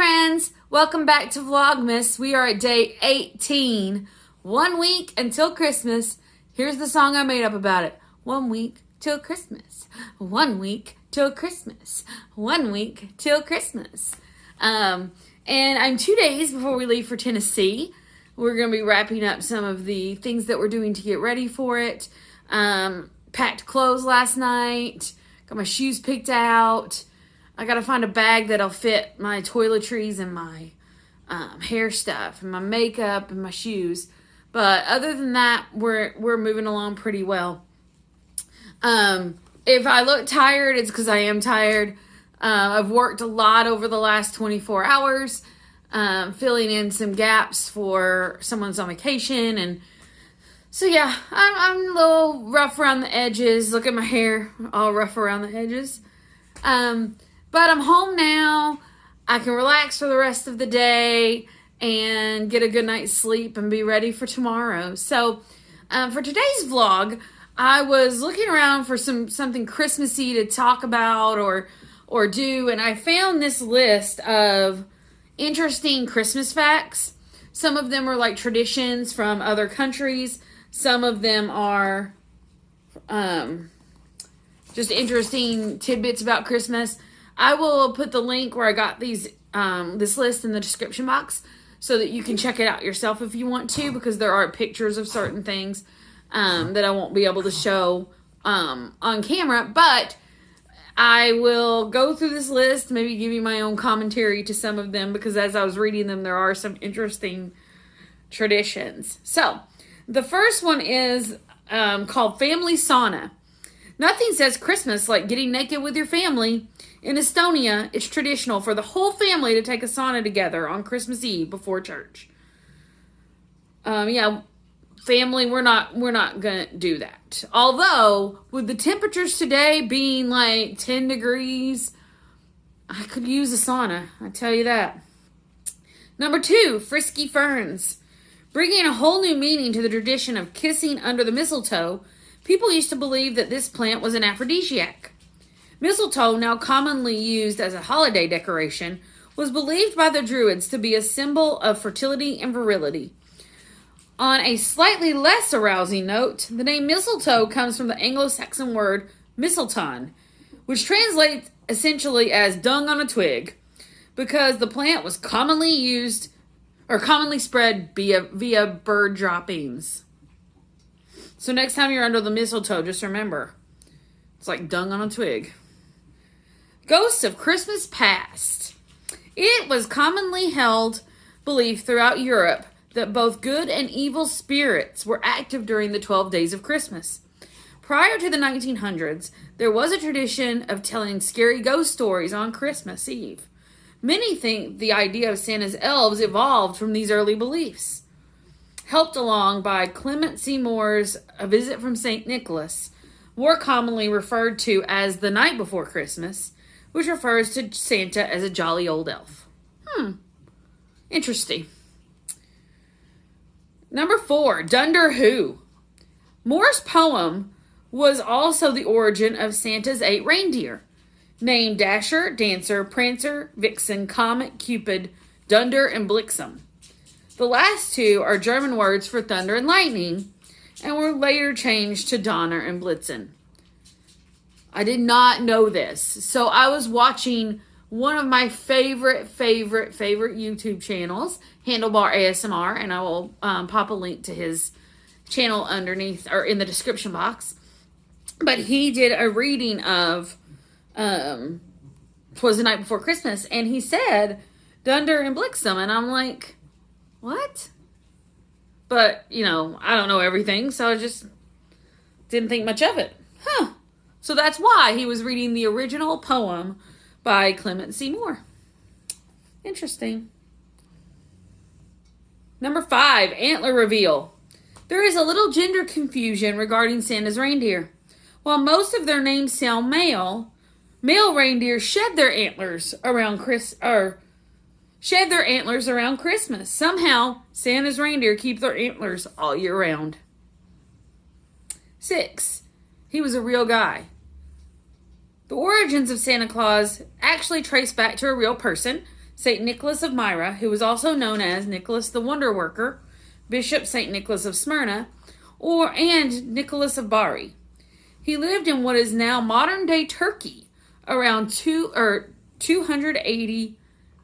friends, welcome back to Vlogmas. We are at day 18, 1 week until Christmas. Here's the song I made up about it. 1 week till Christmas, 1 week till Christmas, 1 week till Christmas. And I'm 2 days before we leave for Tennessee. We're going to be wrapping up some of the things that we're doing to get ready for it. Packed clothes last night, got my shoes picked out. I got to find a bag that'll fit my toiletries and my hair stuff and my makeup and my shoes. But other than that, we're moving along pretty well. If I look tired, it's because I am tired. I've worked a lot over the last 24 hours, filling in some gaps for someone's on vacation. And so, yeah, I'm a little rough around the edges. Look at my hair, all rough around the edges. But I'm home now. I can relax for the rest of the day and get a good night's sleep and be ready for tomorrow. So for today's vlog, I was looking around for something Christmassy to talk about or do, and I found this list of interesting Christmas facts. Some of them are like traditions from other countries. Some of them are just interesting tidbits about Christmas. I will put the link where I got this list in the description box so that you can check it out yourself if you want to, because there are pictures of certain things that I won't be able to show on camera. But I will go through this list, maybe give you my own commentary to some of them, because as I was reading them, there are some interesting traditions. So the first one is called Family Sauna. Nothing says Christmas like getting naked with your family. In Estonia, it's traditional for the whole family to take a sauna together on Christmas Eve before church. Family, we're not gonna do that. Although, with the temperatures today being like 10 degrees, I could use a sauna, I tell you that. Number 2, frisky ferns. Bringing a whole new meaning to the tradition of kissing under the mistletoe, people used to believe that this plant was an aphrodisiac. Mistletoe, now commonly used as a holiday decoration, was believed by the Druids to be a symbol of fertility and virility. On a slightly less arousing note, the name mistletoe comes from the Anglo-Saxon word mistletoe, which translates essentially as dung on a twig, because the plant was commonly spread via bird droppings. So next time you're under the mistletoe, just remember, it's like dung on a twig. Ghosts of Christmas Past. It was commonly held belief throughout Europe that both good and evil spirits were active during the 12 days of Christmas. Prior to the 1900s, there was a tradition of telling scary ghost stories on Christmas Eve. Many think the idea of Santa's elves evolved from these early beliefs. Helped along by Clement Seymour's A Visit from St. Nicholas, more commonly referred to as the night before Christmas, which refers to Santa as a jolly old elf. Interesting. Number 4, Dunder Who. Moore's poem was also the origin of Santa's 8 reindeer, named Dasher, Dancer, Prancer, Vixen, Comet, Cupid, Dunder, and Blixen. The last 2 are German words for thunder and lightning, and were later changed to Donner and Blitzen. I did not know this. So I was watching one of my favorite YouTube channels, Handlebar ASMR, and I will pop a link to his channel underneath or in the description box. But he did a reading of 'Twas the Night Before Christmas, and he said Dunder and Blixen, and I'm like, what? But, I don't know everything, so I just didn't think much of it. So that's why he was reading the original poem by Clement Seymour. Interesting. Number 5, antler reveal. There is a little gender confusion regarding Santa's reindeer. While most of their names sound male reindeer shed their antlers around Christmas. Somehow, Santa's reindeer keep their antlers all year round. 6, he was a real guy. The origins of Santa Claus actually trace back to a real person, St. Nicholas of Myra, who was also known as Nicholas the Wonder Worker, Bishop St. Nicholas of Smyrna, and Nicholas of Bari. He lived in what is now modern-day Turkey around 280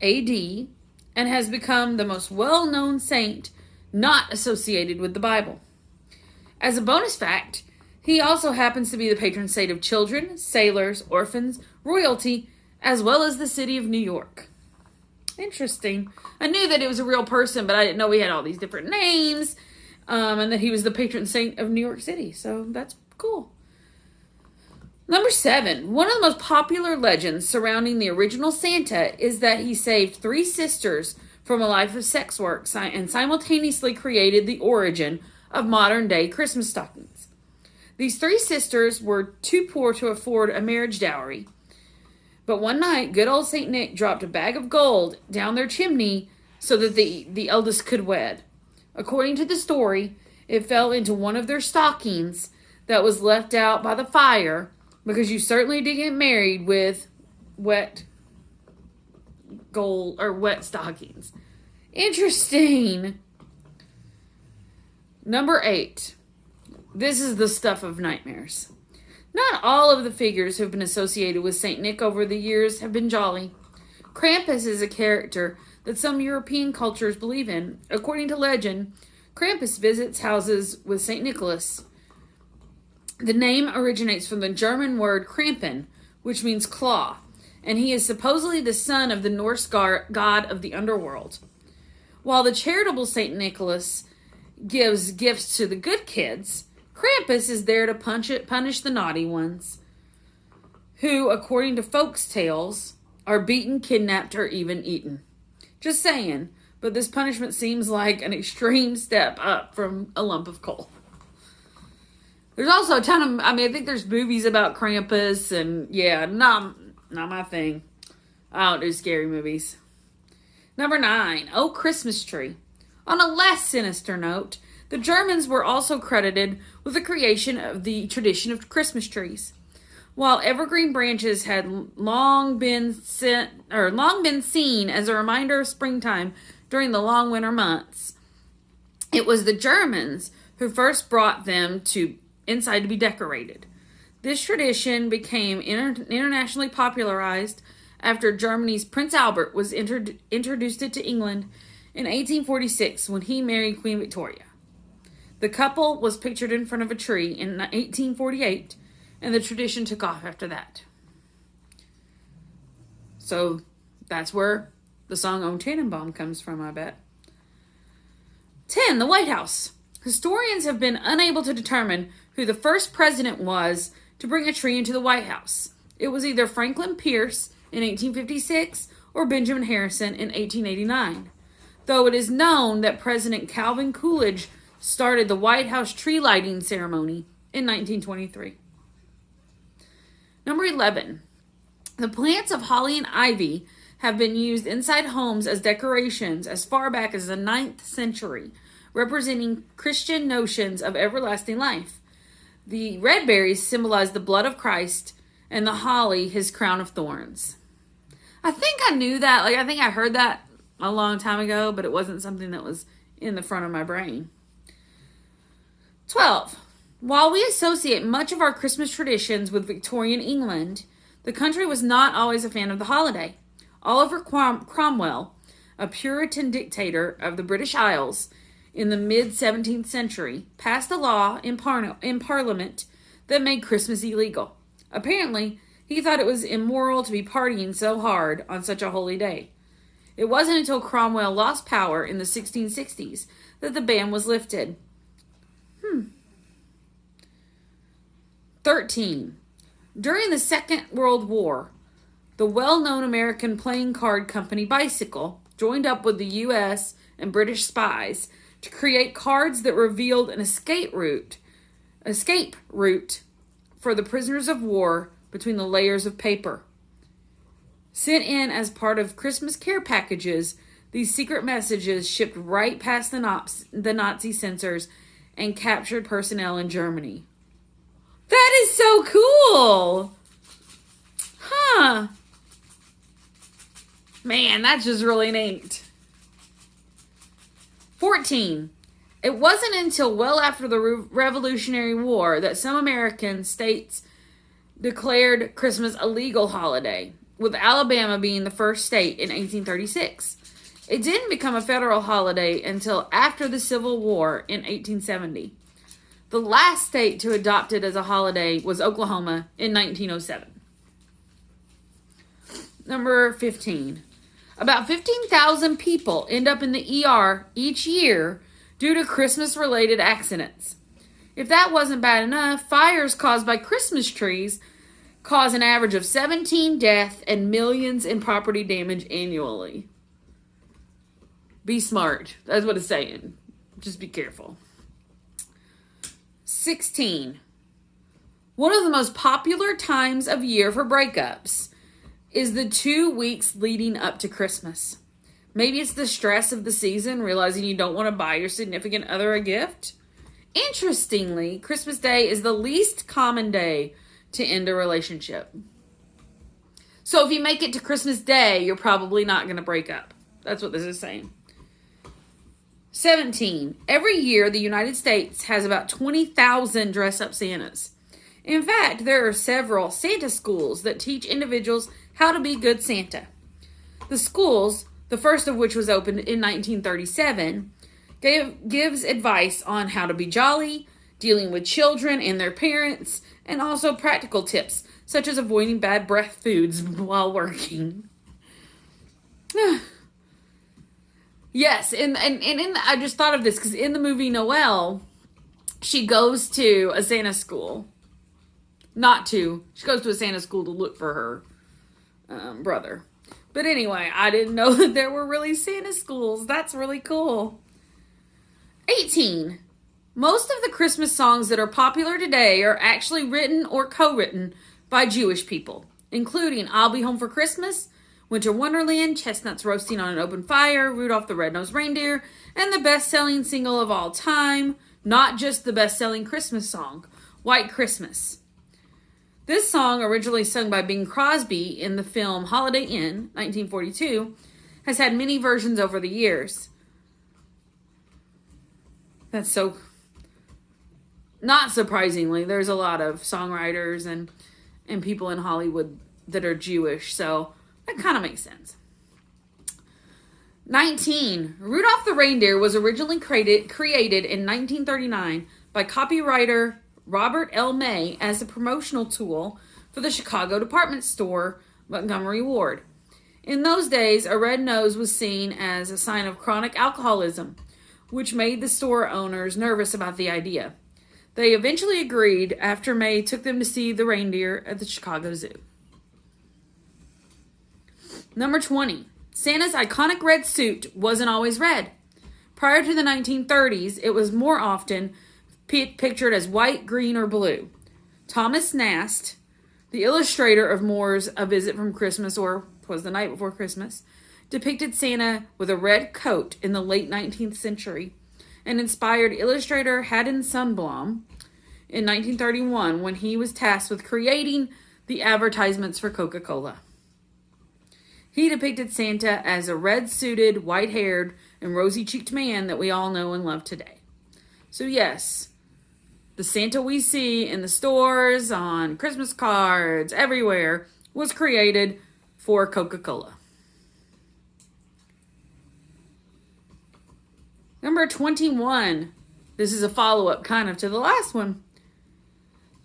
AD and has become the most well-known saint not associated with the Bible. As a bonus fact, he also happens to be the patron saint of children, sailors, orphans, royalty, as well as the city of New York. Interesting. I knew that it was a real person, but I didn't know he had all these different names, and that he was the patron saint of New York City. So that's cool. Number 7. One of the most popular legends surrounding the original Santa is that he saved 3 sisters from a life of sex work and simultaneously created the origin of modern-day Christmas stockings. These 3 sisters were too poor to afford a marriage dowry, but one night, good old St. Nick dropped a bag of gold down their chimney so that the eldest could wed. According to the story, it fell into one of their stockings that was left out by the fire, because you certainly didn't get married with wet gold or wet stockings. Interesting. Number 8. This is the stuff of nightmares. Not all of the figures who have been associated with St. Nick over the years have been jolly. Krampus is a character that some European cultures believe in. According to legend, Krampus visits houses with St. Nicholas. The name originates from the German word Krampen, which means claw, and he is supposedly the son of the Norse god of the underworld. While the charitable St. Nicholas gives gifts to the good kids, Krampus is there to punish the naughty ones, who, according to folks' tales, are beaten, kidnapped, or even eaten. Just saying, but this punishment seems like an extreme step up from a lump of coal. There's also a ton of, I think there's movies about Krampus, and yeah, not my thing. I don't do scary movies. Number 9, Oh Christmas Tree. On a less sinister note, the Germans were also credited with the creation of the tradition of Christmas trees. While evergreen branches had long been seen as a reminder of springtime during the long winter months, it was the Germans who first brought them inside to be decorated. This tradition became internationally popularized after Germany's Prince Albert was introduced it to England in 1846 when he married Queen Victoria. The couple was pictured in front of a tree in 1848, and the tradition took off after that. So that's where the song O Tannenbaum comes from, I bet. 10. The White House. Historians have been unable to determine who the first president was to bring a tree into the White House. It was either Franklin Pierce in 1856 or Benjamin Harrison in 1889, though it is known that President Calvin Coolidge started the White House tree lighting ceremony in 1923. Number 11. The plants of holly and ivy have been used inside homes as decorations as far back as the 9th century, representing Christian notions of everlasting life. The red berries symbolize the blood of Christ, and the holly his crown of thorns. I think I knew that. I think I heard that a long time ago, but it wasn't something that was in the front of my brain. 12. While we associate much of our Christmas traditions with Victorian England, the country was not always a fan of the holiday. Oliver Cromwell, a Puritan dictator of the British Isles in the mid-17th century, passed a law in Parliament that made Christmas illegal. Apparently, he thought it was immoral to be partying so hard on such a holy day. It wasn't until Cromwell lost power in the 1660s that the ban was lifted. 13. During the Second World War, the well-known American playing card company Bicycle joined up with the U.S. and British spies to create cards that revealed an escape route for the prisoners of war between the layers of paper. Sent in as part of Christmas care packages, these secret messages shipped right past the Nazi censors and captured personnel in Germany. That is so cool! Huh. Man, that's just really neat. 14. It wasn't until well after the Revolutionary War that some American states declared Christmas a legal holiday, with Alabama being the first state in 1836. It didn't become a federal holiday until after the Civil War in 1870. The last state to adopt it as a holiday was Oklahoma in 1907. Number 15. About 15,000 people end up in the ER each year due to Christmas-related accidents. If that wasn't bad enough, fires caused by Christmas trees cause an average of 17 deaths and millions in property damage annually. Be smart. That's what it's saying. Just be careful. 16. One of the most popular times of year for breakups is the 2 weeks leading up to Christmas. Maybe it's the stress of the season, realizing you don't want to buy your significant other a gift. Interestingly, Christmas Day is the least common day to end a relationship. So if you make it to Christmas Day, you're probably not going to break up. That's what this is saying. 17. Every year, the United States has about 20,000 dress-up Santas. In fact, there are several Santa schools that teach individuals how to be good Santa. The schools, the first of which was opened in 1937, gives advice on how to be jolly, dealing with children and their parents, and also practical tips, such as avoiding bad breath foods while working. Yes, and I just thought of this because in the movie Noelle, she goes to a Santa school. She goes to a Santa school to look for her brother. But anyway, I didn't know that there were really Santa schools. That's really cool. 18. Most of the Christmas songs that are popular today are actually written or co-written by Jewish people, including I'll Be Home for Christmas, Winter Wonderland, Chestnuts Roasting on an Open Fire, Rudolph the Red-Nosed Reindeer, and the best-selling single of all time, not just the best-selling Christmas song, White Christmas. This song, originally sung by Bing Crosby in the film Holiday Inn, 1942, has had many versions over the years. That's so... Not surprisingly, there's a lot of songwriters and people in Hollywood that are Jewish, so that kind of makes sense. 19. Rudolph the Reindeer was originally created in 1939 by copywriter Robert L. May as a promotional tool for the Chicago department store Montgomery Ward. In those days, a red nose was seen as a sign of chronic alcoholism, which made the store owners nervous about the idea. They eventually agreed after May took them to see the reindeer at the Chicago Zoo. Number 20. Santa's iconic red suit wasn't always red. Prior to the 1930s, it was more often pictured as white, green, or blue. Thomas Nast, the illustrator of Moore's A Visit from Christmas, or Was the Night Before Christmas, depicted Santa with a red coat in the late 19th century and inspired illustrator Haddon Sundblom in 1931 when he was tasked with creating the advertisements for Coca-Cola. He depicted Santa as a red-suited, white-haired, and rosy-cheeked man that we all know and love today. So yes, the Santa we see in the stores, on Christmas cards, everywhere, was created for Coca-Cola. Number 21. This is a follow-up kind of to the last one.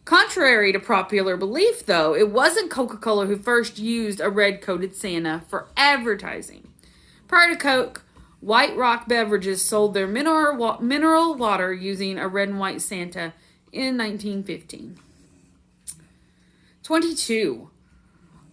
Contrary to popular belief, though, it wasn't Coca-Cola who first used a red-coated Santa for advertising. Prior to Coke, White Rock Beverages sold their mineral water using a red and white Santa in 1915. 22.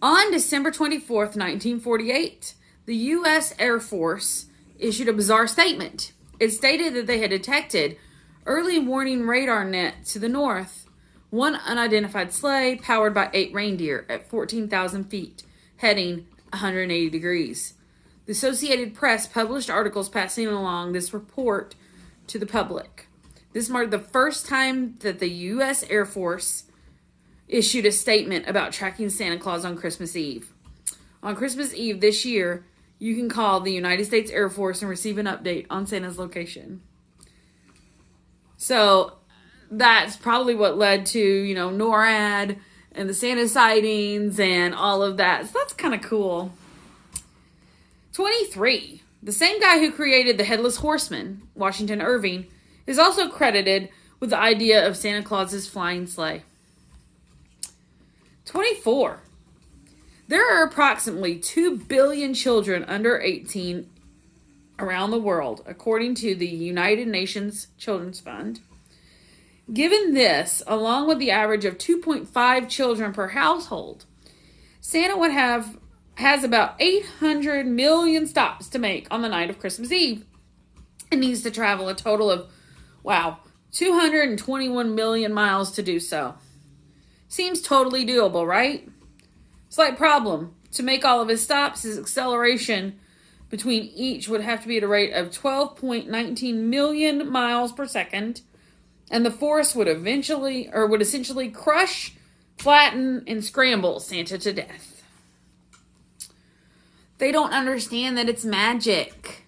On December 24th, 1948, the U.S. Air Force issued a bizarre statement. It stated that they had detected early warning radar net to the north, one unidentified sleigh powered by 8 reindeer at 14,000 feet, heading 180 degrees. The Associated Press published articles passing along this report to the public. This marked the first time that the U.S. Air Force issued a statement about tracking Santa Claus on Christmas Eve. On Christmas Eve this year, you can call the United States Air Force and receive an update on Santa's location. So that's probably what led to, NORAD and the Santa sightings and all of that. So that's kind of cool. 23. The same guy who created the Headless Horseman, Washington Irving, is also credited with the idea of Santa Claus's flying sleigh. 24. There are approximately 2 billion children under 18 around the world, according to the United Nations Children's Fund. Given this, along with the average of 2.5 children per household, Santa has about 800 million stops to make on the night of Christmas Eve. It needs to travel a total of, 221 million miles to do so. Seems totally doable, right? Slight problem. To make all of his stops, his acceleration between each would have to be at a rate of 12.19 million miles per second, and the force would essentially crush, flatten, and scramble Santa to death. They don't understand that it's magic.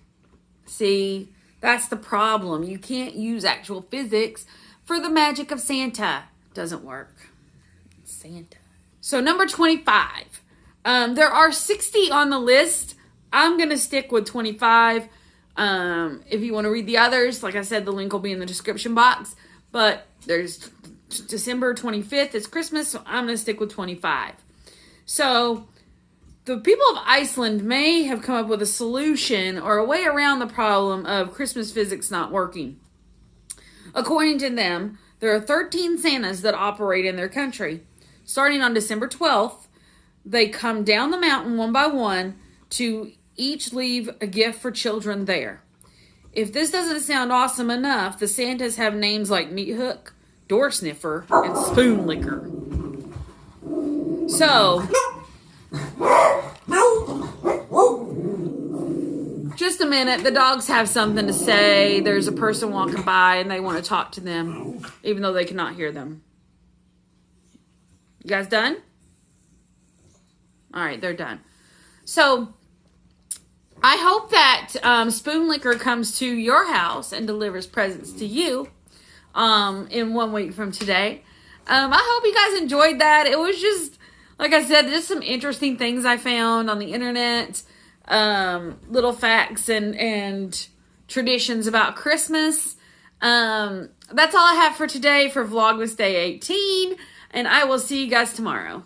See, that's the problem. You can't use actual physics for the magic of Santa. Doesn't work. It's Santa. So number 25. There are 60 on the list. I'm going to stick with 25. If you want to read the others, like I said, the link will be in the description box. But there's December 25th. It's Christmas, so I'm going to stick with 25. So the people of Iceland may have come up with a solution or a way around the problem of Christmas physics not working. According to them, there are 13 Santas that operate in their country. Starting on December 12th, they come down the mountain one by one to each leave a gift for children there. If this doesn't sound awesome enough, the Santas have names like Meat Hook, Door Sniffer, and Spoon Licker. So, just a minute, the dogs have something to say. There's a person walking by and they want to talk to them, even though they cannot hear them. You guys done? All right, they're done. So, I hope that Spoon Licker comes to your house and delivers presents to you in 1 week from today. I hope you guys enjoyed that. It was just, like I said, just some interesting things I found on the internet. Little facts and traditions about Christmas. That's all I have for today for Vlogmas Day 18. And I will see you guys tomorrow.